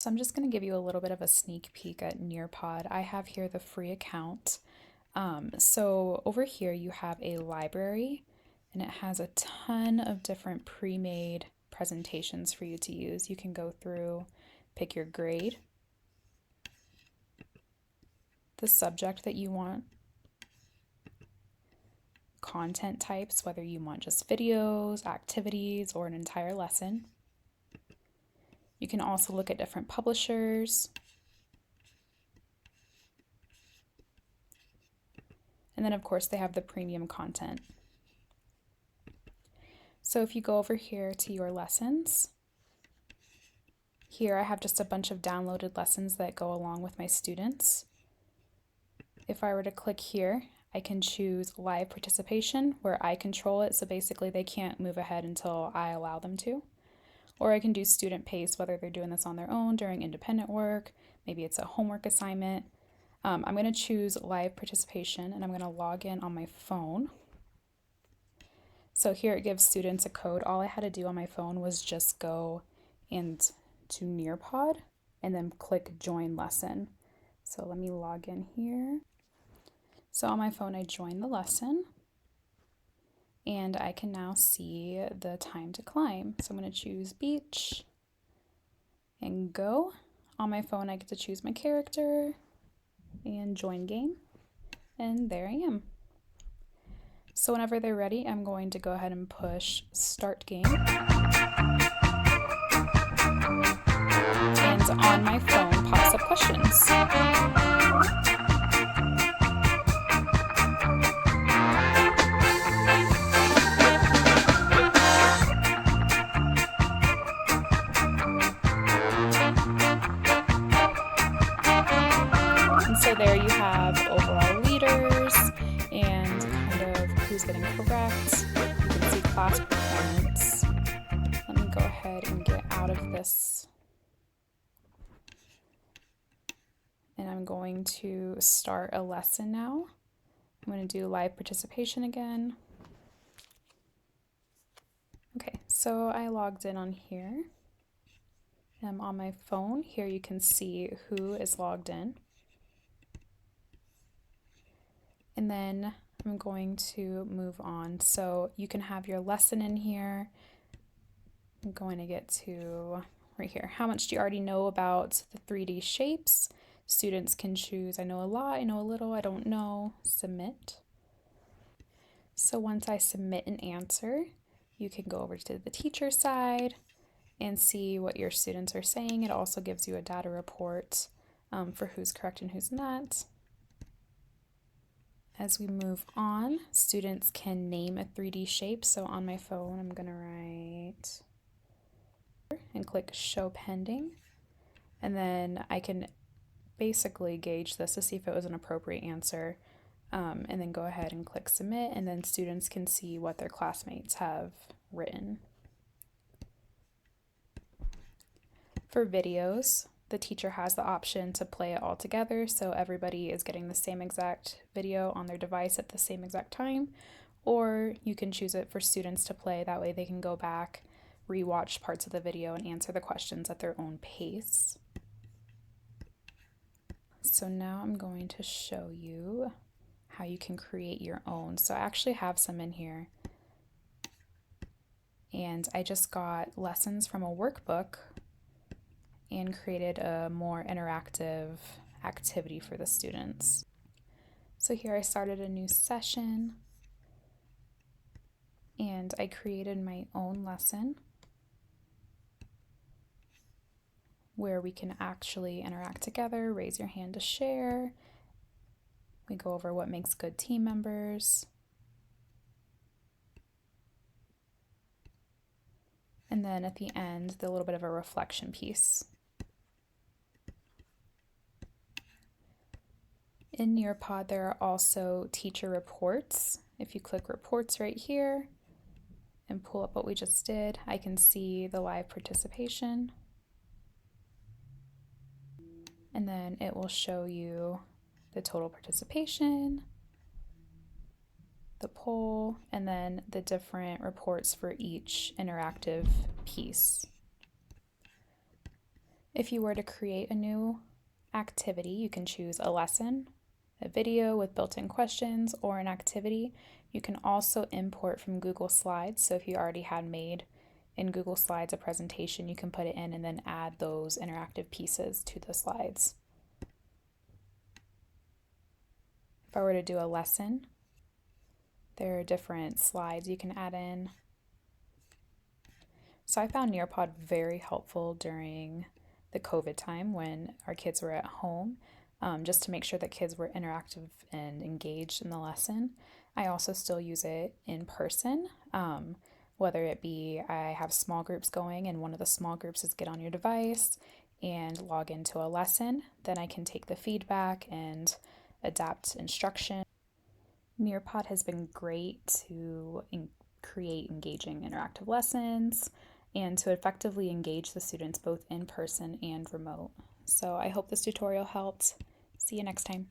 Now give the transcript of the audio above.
So I'm just going to give you a little bit of a sneak peek at NearPod. I have here the free account. So over here you have a library and it has a ton of different pre-made presentations for you to use. You can go through, pick your grade, the subject that you want, content types, whether you want just videos, activities, or an entire lesson. You can also look at different publishers. And then of course they have the premium content. So if you go over here to your lessons, here I have just a bunch of downloaded lessons that go along with my students. If I were to click here, I can choose live participation where I control it, so basically they can't move ahead until I allow them to. Or I can do student pace, whether they're doing this on their own during independent work, maybe it's a homework assignment. I'm going to choose live participation and I'm going to log in on my phone. So here it gives students a code. All I had to do on my phone was just go to NearPod and then click join lesson. So let me log in here. So on my phone I joined the lesson and I can now see the time to climb. So I'm going to choose beach and go. On my phone I get to choose my character and join game, and there I am. So whenever they're ready, I'm going to go ahead and push start game. And on my phone pops up questions. And so there you have overall leaders and kind of who's getting correct. You can see class performance. Let me go ahead and get out of this. And I'm going to start a lesson now. I'm going to do live participation again. Okay, so I logged in on here. I'm on my phone. Here you can see who is logged in. And then I'm going to move on. So you can have your lesson in here. I'm going to get to right here. How much do you already know about the 3D shapes? Students can choose, I know a lot, I know a little, I don't know, submit. So once I submit an answer, you can go over to the teacher side and see what your students are saying. It also gives you a data report for who's correct and who's not. As we move on, students can name a 3D shape. So on my phone, I'm going to write and click show pending. And then I can basically gauge this to see if it was an appropriate answer. And then go ahead and click submit, and then students can see what their classmates have written. For videos, the teacher has the option to play it all together, so everybody is getting the same exact video on their device at the same exact time, or you can choose it for students to play. That way they can go back, rewatch parts of the video, and answer the questions at their own pace. So now I'm going to show you how you can create your own. So I actually have some in here, and I just got lessons from a workbook and created a more interactive activity for the students. So here I started a new session and I created my own lesson where we can actually interact together, raise your hand to share. We go over what makes good team members. And then at the end, the little bit of a reflection piece. In NearPod, there are also teacher reports. If you click reports right here and pull up what we just did, I can see the live participation. And then it will show you the total participation, the poll, and then the different reports for each interactive piece. If you were to create a new activity, you can choose a lesson, a video with built-in questions, or an activity. You can also import from Google Slides. So if you already had made in Google Slides a presentation, you can put it in and then add those interactive pieces to the slides. If I were to do a lesson, there are different slides you can add in. So I found NearPod very helpful during the COVID time when our kids were at home, just to make sure that kids were interactive and engaged in the lesson. I also still use it in person, whether it be I have small groups going and one of the small groups is get on your device and log into a lesson. Then I can take the feedback and adapt instruction. NearPod has been great to create engaging interactive lessons and to effectively engage the students both in person and remote. So I hope this tutorial helped. See you next time.